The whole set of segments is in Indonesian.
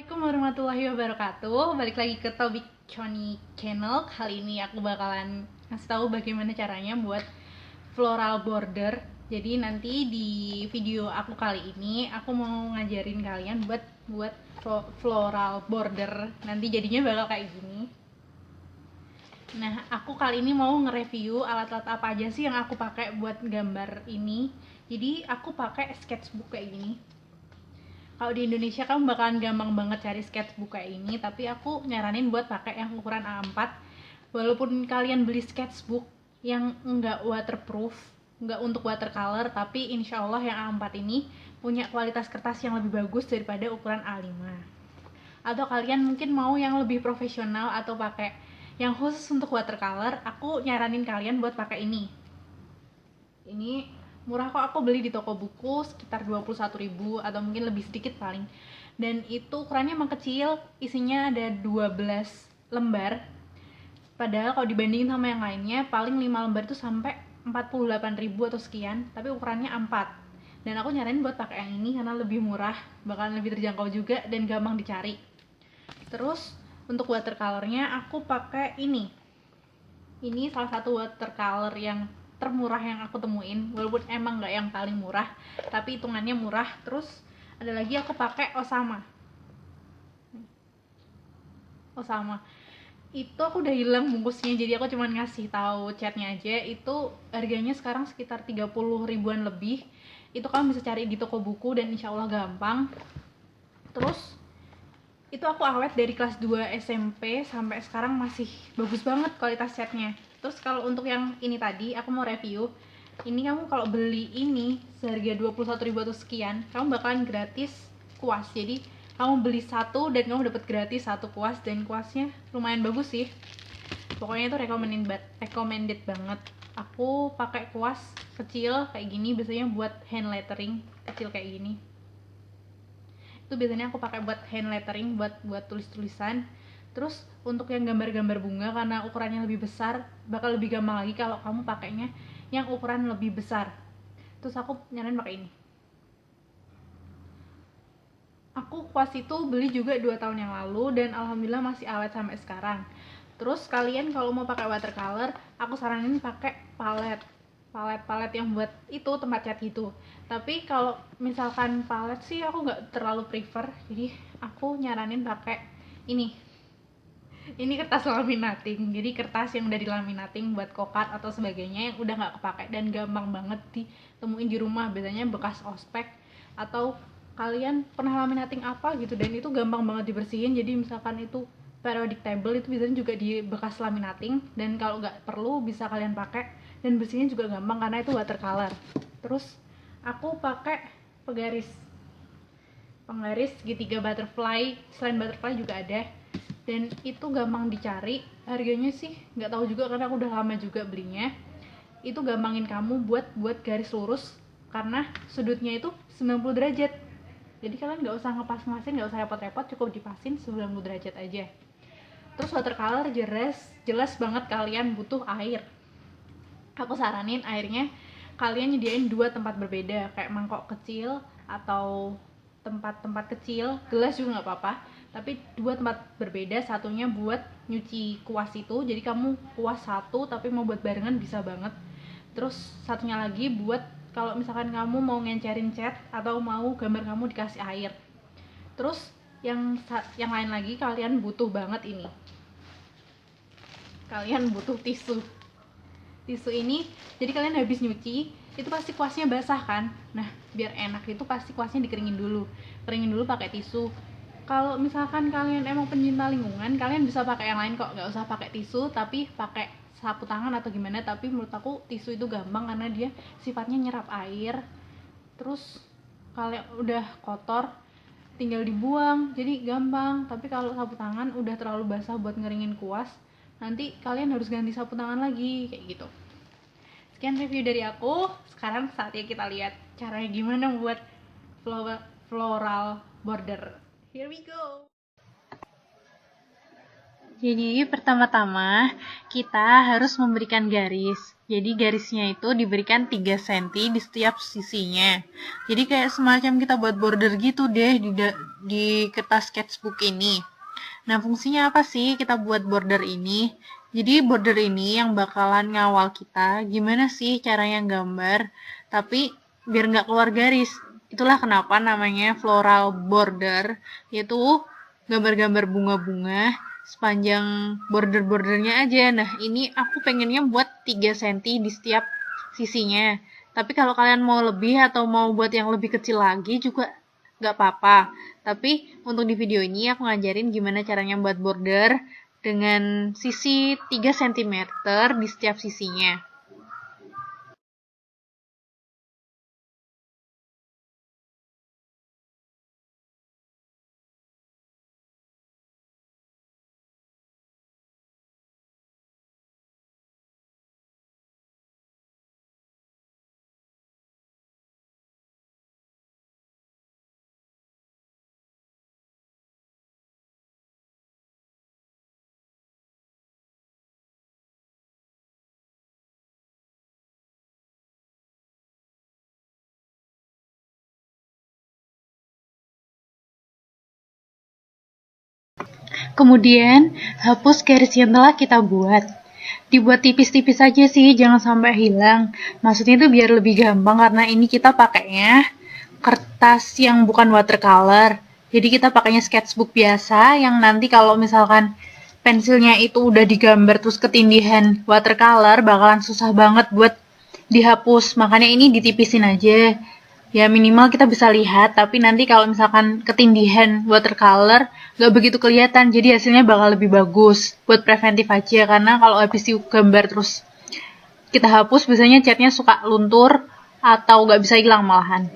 Assalamualaikum warahmatullahi wabarakatuh. Balik lagi ke Tobik Choni Channel. Kali ini aku bakalan ngasih tahu bagaimana caranya buat floral border. Jadi nanti di video aku kali ini aku mau ngajarin kalian buat floral border. Nanti jadinya bakal kayak gini. Nah, aku kali ini mau nge-review alat-alat apa aja sih yang aku pakai buat gambar ini. Jadi aku pakai sketchbook kayak gini. Kalau di Indonesia kamu bakalan gampang banget cari sketchbook kayak ini, tapi aku nyaranin buat pakai yang ukuran A4. Walaupun kalian beli sketchbook yang enggak waterproof, enggak untuk watercolor, tapi insya Allah yang A4 ini punya kualitas kertas yang lebih bagus daripada ukuran A5. Atau kalian mungkin mau yang lebih profesional atau pakai yang khusus untuk watercolor, aku nyaranin kalian buat pakai ini. Ini murah kok, aku beli di toko buku sekitar 21.000 atau mungkin lebih sedikit paling. Dan itu ukurannya emang kecil, isinya ada 12 lembar. Padahal kalau dibandingin sama yang lainnya, paling 5 lembar itu sampai 48.000 atau sekian, tapi ukurannya A4. Dan aku nyaranin buat pakai yang ini karena lebih murah, bakalan lebih terjangkau juga dan gampang dicari. Terus untuk watercolornya aku pakai ini. Ini salah satu watercolor yang termurah yang aku temuin, walaupun emang nggak yang paling murah tapi hitungannya murah. Terus ada lagi aku pakai Osama itu aku udah hilang bungkusnya, jadi aku cuma ngasih tahu chatnya aja. Itu harganya sekarang sekitar 30 ribuan lebih. Itu kamu bisa cari di toko buku dan insya Allah gampang. Terus itu aku awet dari kelas 2 SMP sampai sekarang masih bagus banget kualitas catnya. Terus kalau untuk yang ini tadi aku mau review, ini kamu kalau beli ini seharga 21.000 atau sekian, kamu bakalan gratis kuas. Jadi kamu beli satu dan kamu dapat gratis satu kuas, dan kuasnya lumayan bagus sih. Pokoknya itu recommended banget. Aku pakai kuas kecil kayak gini biasanya buat hand lettering, kecil kayak gini. Itu biasanya aku pakai buat hand lettering, buat tulis-tulisan. Terus untuk yang gambar-gambar bunga, karena ukurannya lebih besar, bakal lebih gampang lagi kalau kamu pakainya yang ukuran lebih besar. Terus aku nyaranin pakai ini. Aku kuas itu beli juga 2 tahun yang lalu dan alhamdulillah masih awet sampai sekarang. Terus kalian kalau mau pakai watercolor, aku saranin pakai palet yang buat itu tempat cat gitu. Tapi kalau misalkan palet sih aku nggak terlalu prefer, jadi aku nyaranin pakai ini. Ini kertas laminating, jadi kertas yang udah dilaminating buat kokat atau sebagainya yang udah nggak kepake dan gampang banget ditemuin di rumah. Biasanya bekas ospek atau kalian pernah laminating apa gitu, dan itu gampang banget dibersihin. Jadi misalkan itu periodic table, itu biasanya juga di bekas laminating, dan kalau nggak perlu bisa kalian pakai, dan bersihnya juga gampang karena itu watercolor. Terus aku pakai penggaris segitiga butterfly, selain butterfly juga ada, dan itu gampang dicari. Harganya sih nggak tahu juga karena aku udah lama juga belinya. Itu gampangin kamu buat garis lurus karena sudutnya itu 90 derajat. Jadi kalian nggak usah ngepas-ngasin, nggak usah repot-repot, cukup dipasin 90 derajat aja. Terus watercolor jelas banget kalian butuh air. Aku saranin airnya kalian nyediain 2 tempat berbeda, kayak mangkok kecil atau tempat-tempat kecil, gelas juga nggak apa-apa, tapi 2 tempat berbeda. Satunya buat nyuci kuas itu, jadi kamu kuas satu tapi mau buat barengan bisa banget. Terus satunya lagi buat kalau misalkan kamu mau ngencerin cat atau mau gambar kamu dikasih air. Terus yang lain lagi, kalian butuh banget ini, kalian butuh tisu ini. Jadi kalian habis nyuci itu pasti kuasnya basah kan. Nah, biar enak itu pasti kuasnya dikeringin dulu pakai tisu. Kalau misalkan kalian emang pencinta lingkungan, kalian bisa pakai yang lain kok, nggak usah pakai tisu tapi pakai sapu tangan atau gimana. Tapi menurut aku tisu itu gampang karena dia sifatnya nyerap air. Terus kalau udah kotor tinggal dibuang, jadi gampang. Tapi kalau sapu tangan udah terlalu basah buat ngeringin kuas, nanti kalian harus ganti sapu tangan lagi kayak gitu. Sekian review dari aku. Sekarang saatnya kita lihat caranya gimana buat floral border. Here we go. Jadi pertama-tama kita harus memberikan garis. Jadi garisnya itu diberikan 3 cm di setiap sisinya. Jadi kayak semacam kita buat border gitu deh di kertas sketchbook ini. Nah, fungsinya apa sih kita buat border ini? Jadi border ini yang bakalan ngawal kita gimana sih caranya gambar, tapi biar nggak keluar garis. Itulah kenapa namanya floral border, yaitu gambar-gambar bunga-bunga sepanjang border-bordernya aja. Nah, ini aku pengennya buat 3 cm di setiap sisinya. Tapi kalau kalian mau lebih atau mau buat yang lebih kecil lagi juga nggak apa-apa. Tapi untuk di video ini aku ngajarin gimana caranya buat border dengan sisi 3 cm di setiap sisinya. Kemudian, hapus garis yang telah kita buat. Dibuat tipis-tipis aja sih, jangan sampai hilang. Maksudnya itu biar lebih gampang karena ini kita pakainya kertas yang bukan watercolor. Jadi kita pakainya sketchbook biasa yang nanti kalau misalkan pensilnya itu udah digambar terus ketindihan watercolor bakalan susah banget buat dihapus. Makanya ini ditipisin aja. Ya minimal kita bisa lihat, tapi nanti kalau misalkan ketindihan watercolor gak begitu kelihatan, jadi hasilnya bakal lebih bagus. Buat preventif aja, karena kalau habis gambar terus kita hapus, biasanya catnya suka luntur atau gak bisa hilang malahan.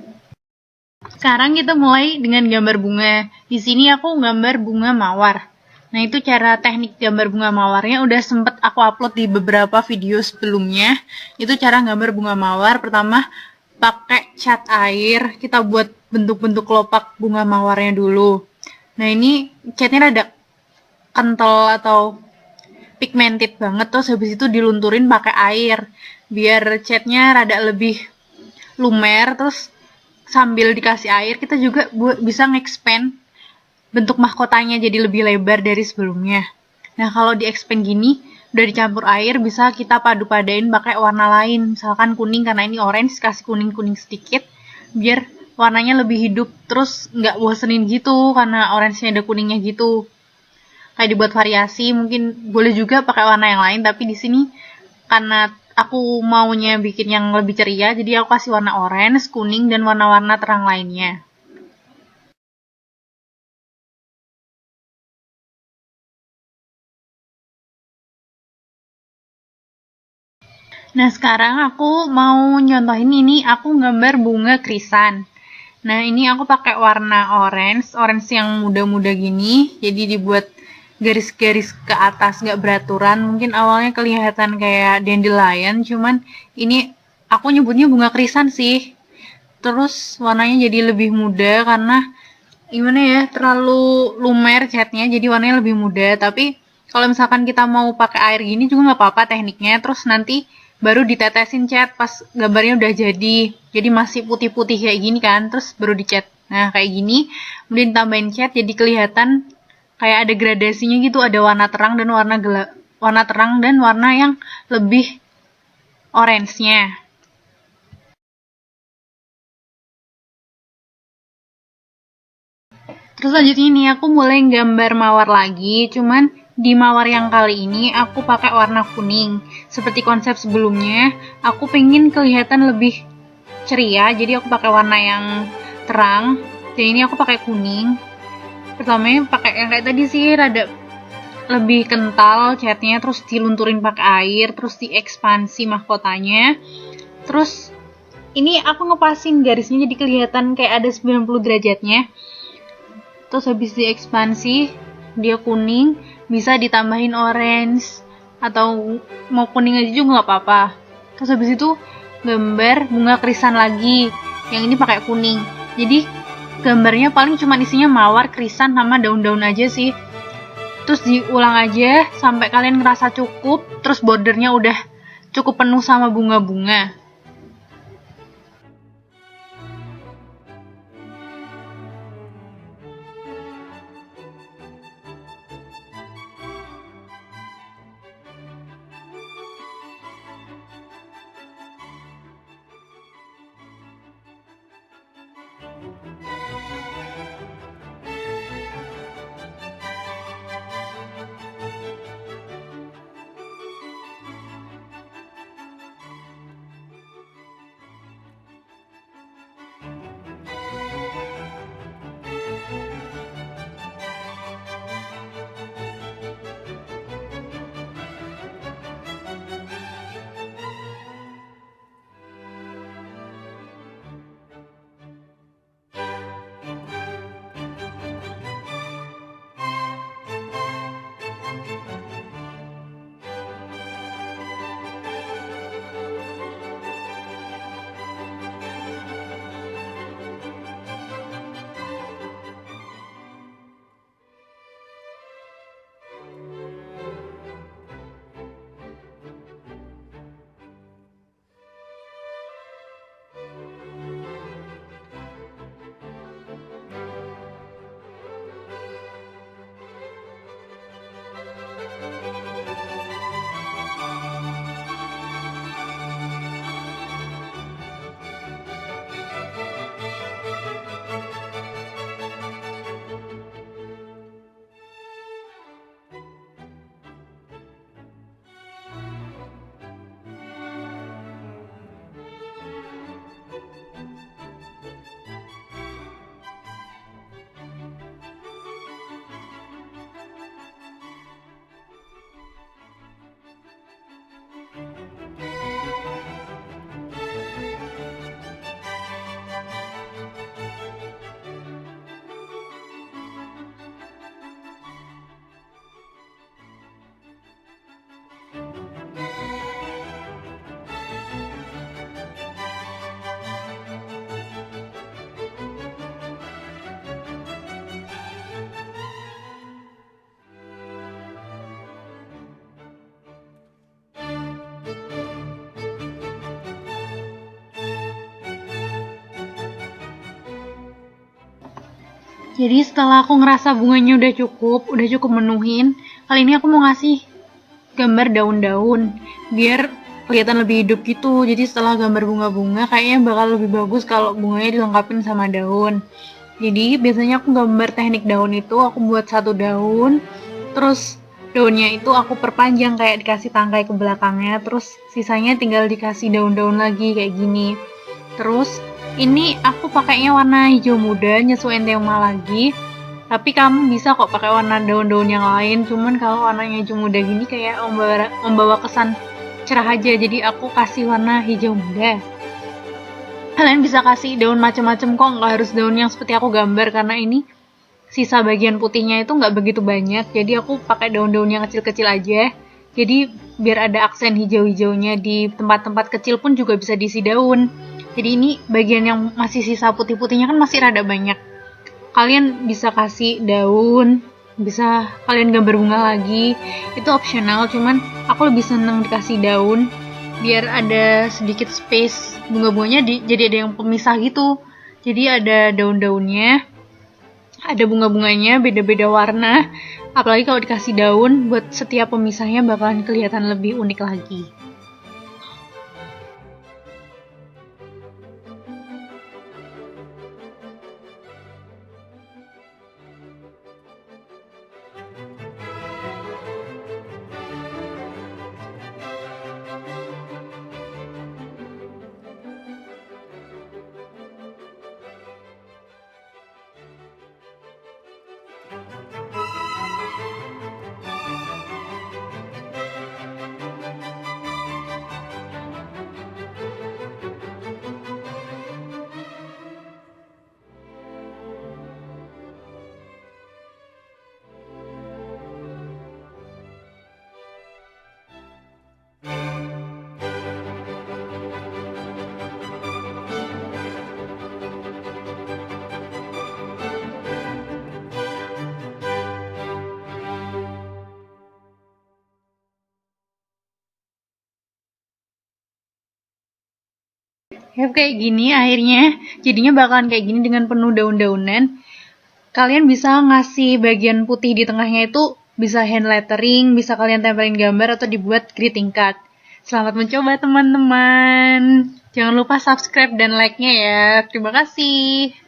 Sekarang kita mulai dengan gambar bunga. Di sini aku gambar bunga mawar. Nah, itu cara teknik gambar bunga mawarnya udah sempet aku upload di beberapa video sebelumnya. Itu cara gambar bunga mawar. Pertama, pakai cat air, kita buat bentuk-bentuk kelopak bunga mawarnya dulu. Nah, ini catnya rada kental atau pigmented banget, terus habis itu dilunturin pakai air biar catnya rada lebih lumer. Terus sambil dikasih air kita juga bisa nge-expand bentuk mahkotanya jadi lebih lebar dari sebelumnya. Nah, kalau di-expand gini udah dicampur air, bisa kita padu-padain pakai warna lain, misalkan kuning karena ini orange, kasih kuning-kuning sedikit biar warnanya lebih hidup, terus nggak bosenin gitu karena orange-nya ada kuningnya gitu. Kayak dibuat variasi, mungkin boleh juga pakai warna yang lain, tapi di sini karena aku maunya bikin yang lebih ceria, jadi aku kasih warna orange, kuning, dan warna-warna terang lainnya. Nah, sekarang aku mau nyontohin ini, aku gambar bunga krisan. Nah, ini aku pakai warna orange yang muda-muda gini, jadi dibuat garis-garis ke atas nggak beraturan. Mungkin awalnya kelihatan kayak dandelion, cuman ini aku nyebutnya bunga krisan sih. Terus warnanya jadi lebih muda karena gimana ya, terlalu lumer catnya, jadi warnanya lebih muda. Tapi kalau misalkan kita mau pakai air gini juga nggak apa-apa tekniknya. Terus nanti baru ditetesin cat pas gambarnya udah jadi masih putih-putih kayak gini kan, terus baru dicat. Nah, kayak gini kemudian tambahin cat, jadi kelihatan kayak ada gradasinya gitu, ada warna terang dan warna gelap, warna terang dan warna yang lebih orange-nya. Terus selanjutnya nih aku mulai gambar mawar lagi, cuman di mawar yang kali ini aku pakai warna kuning. Seperti konsep sebelumnya, aku pengen kelihatan lebih ceria, jadi aku pakai warna yang terang. Dan ini aku pakai kuning. Pertamanya pakai yang kayak tadi sih, rada lebih kental catnya, terus dilunturin pakai air, terus diekspansi mahkotanya. Terus ini aku ngepasin garisnya jadi kelihatan kayak ada 90 derajatnya. Terus habis diekspansi, dia kuning, bisa ditambahin orange atau mau kuning aja juga nggak apa-apa. Terus habis itu gambar bunga krisan lagi, yang ini pakai kuning. Jadi gambarnya paling cuma isinya mawar, krisan, sama daun-daun aja sih. Terus diulang aja sampai kalian ngerasa cukup, terus bordernya udah cukup penuh sama bunga-bunga. Jadi setelah aku ngerasa bunganya udah cukup menuhin, kali ini aku mau ngasih gambar daun-daun biar kelihatan lebih hidup gitu. Jadi setelah gambar bunga-bunga kayaknya bakal lebih bagus kalau bunganya dilengkapin sama daun. Jadi biasanya aku gambar teknik daun itu, aku buat satu daun, terus daunnya itu aku perpanjang kayak dikasih tangkai ke belakangnya, terus sisanya tinggal dikasih daun-daun lagi kayak gini. Terus ini aku pakainya warna hijau muda, nyesuaiin tema lagi. Tapi kamu bisa kok pakai warna daun-daun yang lain. Cuman kalau warnanya hijau muda gini kayak membawa kesan cerah aja. Jadi aku kasih warna hijau muda. Kalian bisa kasih daun macam-macam kok, nggak harus daun yang seperti aku gambar karena ini sisa bagian putihnya itu nggak begitu banyak. Jadi aku pakai daun-daun yang kecil-kecil aja. Jadi biar ada aksen hijau-hijaunya di tempat-tempat kecil pun juga bisa diisi daun. Jadi ini bagian yang masih sisa putih-putihnya kan masih rada banyak. Kalian bisa kasih daun, bisa kalian gambar bunga lagi. Itu optional, cuman aku lebih seneng dikasih daun biar ada sedikit space bunga-bunganya jadi ada yang pemisah gitu. Jadi ada daun-daunnya, ada bunga-bunganya beda-beda warna. Apalagi kalau dikasih daun, buat setiap pemisahnya bakalan kelihatan lebih unik lagi. Ya kayak gini akhirnya, jadinya bakalan kayak gini dengan penuh daun-daunan. Kalian bisa ngasih bagian putih di tengahnya itu bisa hand lettering, bisa kalian tempelin gambar atau dibuat greeting card. Selamat mencoba teman-teman. Jangan lupa subscribe dan like-nya ya. Terima kasih.